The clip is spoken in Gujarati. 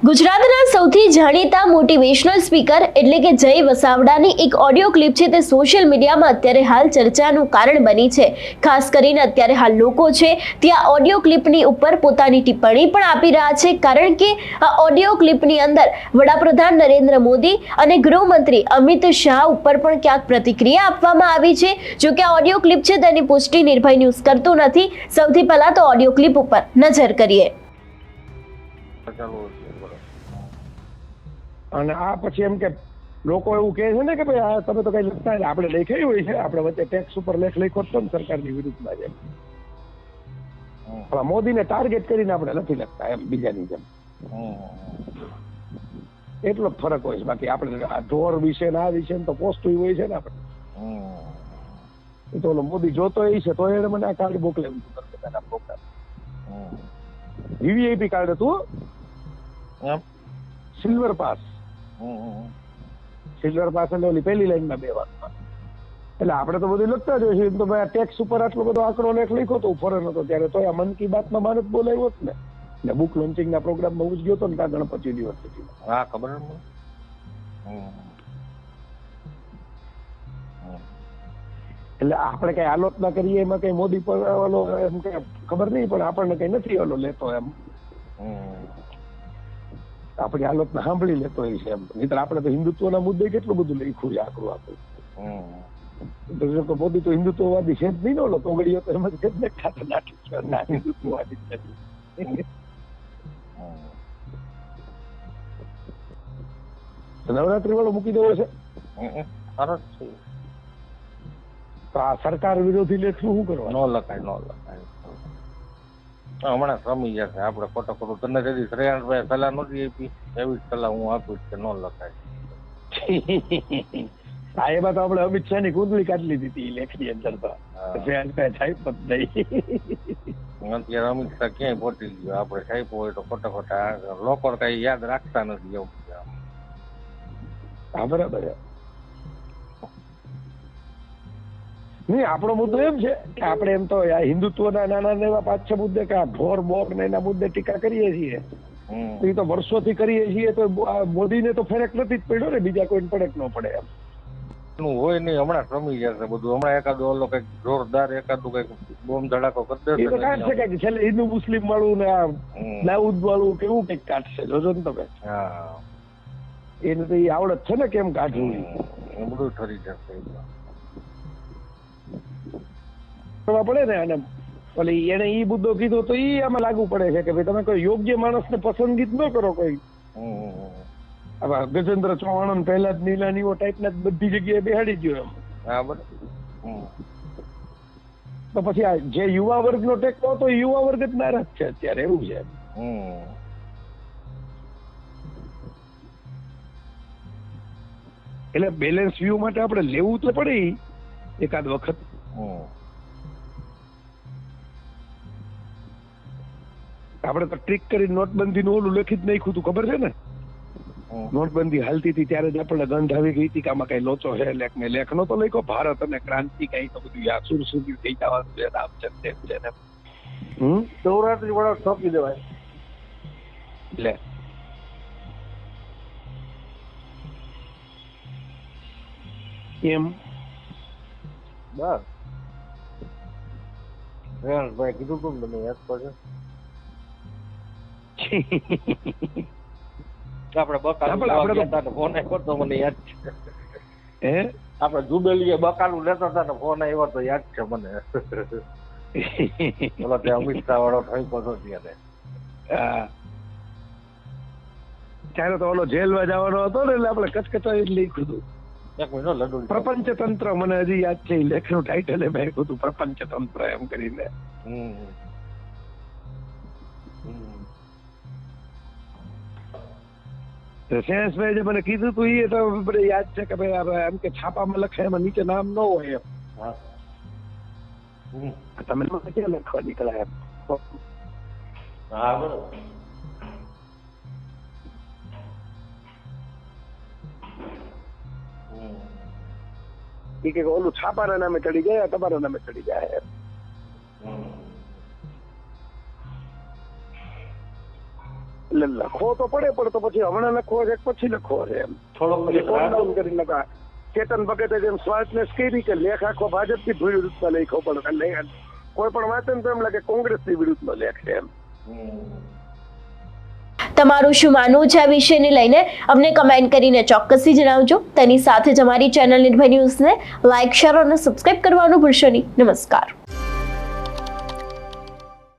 ગુજરાતના સૌથી જાણીતા મોટિવેશનલ સ્પીકર એટલે કે જય વસાવડાની એક ઓડિયો ક્લિપ છે તે સોશિયલ મીડિયામાં અત્યારે હાલ ચર્ચાનું કારણ બની છે। ખાસ કરીને અત્યારે હાલ લોકો છે ત્યાં ઓડિયો ક્લિપની ઉપર પોતાની ટિપ્પણી પણ આપી રહ્યા છે, કારણ કે આ ઓડિયો ક્લિપની અંદર વડાપ્રધાન નરેન્દ્ર મોદી અને ગૃહમંત્રી અમિત શાહ ઉપર પણ ક્યાંક પ્રતિક્રિયા આપવામાં આવી છે। જો કે આ ઓડિયો ક્લિપ છે તેની પુષ્ટિ નિર્ભય ન્યૂઝ કરતું નથી। સૌથી પહેલા તો ઓડિયો ક્લિપ ઉપર નજર કરીએ। અને આ પછી એમ કે લોકો એવું કહે છે ને કે ભાઈ આ તમે તો કઈ લખતા નથી, આપણે લખાયું હોય છે, આપણે વચ્ચે ટેક્સ ઉપર લેખ લખ્યો હતો ને સરકારની વિરુદ્ધમાં જેમ, પણ મોદીને ટાર્ગેટ કરીને આપણે નથી લખતા એમ બીજાની જેમ, એટલો જ ફરક હોય છે। બાકી આપણે આ ઢોર વિશે ને આ વિશે તો પોસ્ટ હોય છે ને આપણે, એ તો ઓલો મોદી જોતો એ છે તો એને મને આ કાર્ડ મોકલેલું વીવીઆઈપી કાર્ડ હતું, સિલ્વર પાસ, સિલ્વર પાસ એટલે ઓલી પહેલી લાઈનમાં 2 વારમાં, એટલે આપણે તો બધું લખતા જ હોય છે। તો ભાઈ ટેક્સ ઉપર આટલો બધો આંકડો લેખ લખ્યો તો ફોરેન હતો ત્યારે, તો આ મન કી બાતમાં મારે જ બોલાવ્યો જ ને, એટલે બુક લોન્ચિંગના પ્રોગ્રામમાં હું જ ગયો હતો ને ત્યાં ગણપતિ યુનિવર્સિટીમાં। હા ખબર એટલે આપણે કઈ આલોચના કરીએ એમાં કઈ મોદી પર ઓલો એમ કે ખબર નહીં, પણ આપણને કઈ નથી ઓલો લેતો એમ, આપણી આલોચના સાંભળી લેતો હોય છે એમ। નહીતર આપણે તો હિન્દુત્વના મુદ્દે કેટલું બધું લખ્યું છે આકરું આપણું, તો મોદી તો હિન્દુત્વવાદી છે જ નહીં ને, ઓલો તોગડીઓ તો એમ જ છે જ ને, ખાતા નાટક ના હિન્દુત્વવાદી નથી। નવરાત્રી વાળો મૂકી દેવો છે તો આ સરકાર વિરોધી લેખ શું કરવા? ન લખાય હમણાં રમી જશે આપણે ખોટો ખોટું। તને તેથી શ્રેયાંશભાઈ સલાહ નહોતી આપી, એવી જ સલાહ હું આપું કે ન લખાય। હા એમાં તો આપણે અમિત શાહ ની કુંડલી કાઢી લીધી હતી લેખની અંદર, તો શ્રેયાંશભાઈ સાહેબ જ નહીં। અત્યારે અમિત શાહ ક્યાંય પહોંચી ગયો, આપણે સાહેબ હોય તો ખોટા ખોટા લોકો કઈ યાદ રાખતા નથી એવું। હા બરાબર નહીં, આપણો મુદ્દો એમ છે કે આપણે એમ તો હિન્દુત્વના નાના એવા 5-6 મુદ્દે કે આ ઢોર બોક ને એના મુદ્દે ટીકા કરીએ છીએ, તો એ તો વર્ષોથી કરીએ છીએ, તો મોદીને તો ફરક નથી જ પડ્યો ને, બીજા કોઈને ફરક ન પડે એમ હોય નહીં। હમણાં રમી જશે બધું, હમણાં એકાદું ઓલો કઈક જોરદાર એકાદું કઈક બોમ્બ ધડાકો કરી દેશે, એ તો કાઢશે કઈક છેલ્લે હિન્દુ મુસ્લિમ વાળું ને આ દાઉદ વાળું કેવું કઈક કાઢશે, જોજો ને તમે। હા એને તો એ આવડત છે ને કેમ કાઢવું, એ બધું ઠરી જશે પડે ને। અને ઓલી એને ઈ મુદ્દો કીધો તો ઈ આમાં લાગુ પડે છે કે ભાઈ તમે કોઈ યોગ્ય માણસને પસંદગી જ ન કરો કોઈ, ગજેન્દ્ર ચૌહાણ પહેલા જ નીલાનીઓ ટાઈપના બધી જગ્યાએ બેહાડી ગયો એમ। હા બરાબર, તો પછી આ જે યુવા વર્ગનો ટેકો હતો યુવા વર્ગ જ નારાજ છે અત્યારે, એવું છે। એટલે બેલેન્સ વ્યૂ માટે આપણે લેવું તો પડે એકાદ વખત। આપણે તો ટ્રીક કરી નોટબંધી નું ઓલું લખી જ નાખ્યું હતું, ખબર છે ને? નોટબંધી હાલતી હતી ત્યારે જ આપણને ગંધ આવી ગઈ હતી કે આમાં કઈ લોચો છે, લેખ ને લેખ નો તો લખ્યો ભારત અને ક્રાંતિ કઈ તો બધું યાસુર સુધી થઈ જવાનું છે, આમ છે તેમ છે ને। નવરાત્રી વાળો ઠોકી દેવાય લે એમ બસ શ્રેયાંશભાઈ કીધું તું મને યાદ પડે, આપણે બકાલું ફોન આવ્યો તો મને યાદ છે, આપણે જુબેલીએ બકાલું લેતા હતા ને ફોન આવ્યો તો યાદ છે મને, બોલો ત્યાં અમિત શાહ વાળો ઠોક્યો હતો ત્યારે। ત્યારે તો ઓલો જેલમાં જવાનો હતો ને, એટલે આપણે કચકચાઈ જ લખ્યું હતું એક મહિનો લડુ પ્રપંચ તંત્ર, મને હજી યાદ છે લેખનું ટાઇટલ એમ આપ્યું હતું પ્રપંચ તંત્ર એમ કરીને। શ્રેયાંશભાઈ જે મને કીધું હતું એ તો મને યાદ છે કે ભાઈ એમ કે છાપામાં લખે એમાં નીચે નામ ન હોય એમ, તમે ક્યાં લખવા નીકળ્યા એમ। હા બરોબર, એ કે ઓલું છાપાના નામે ચડી ગયા, તમારા નામે ચડી જાય એમ। એટલે લખવો તો પડે, પણ તો પછી હમણાં લખવો છે પછી લખવો છે એમ થોડોક ડાઉન કરી લખા. ચેતન ભગતે જેમ સ્વાર્ટનેસ કરી કે લેખ આખો ભાજપની વિરુદ્ધમાં લખ્યો, પણ કોઈ પણ વાંચે ને તો એમ લાગે કોંગ્રેસની વિરુદ્ધમાં લેખ છે એમ. તમારું શું માનવું છે આ વિષયને લઈને અમને કમેન્ટ કરીને ચોક્કસથી જણાવજો. તેની સાથે જ અમારી ચેનલ નિર્ભય ન્યૂઝને લાઇક, શેર અને સબસ્ક્રાઇબ કરવાનું ભૂલશો નહીં. નમસ્કાર.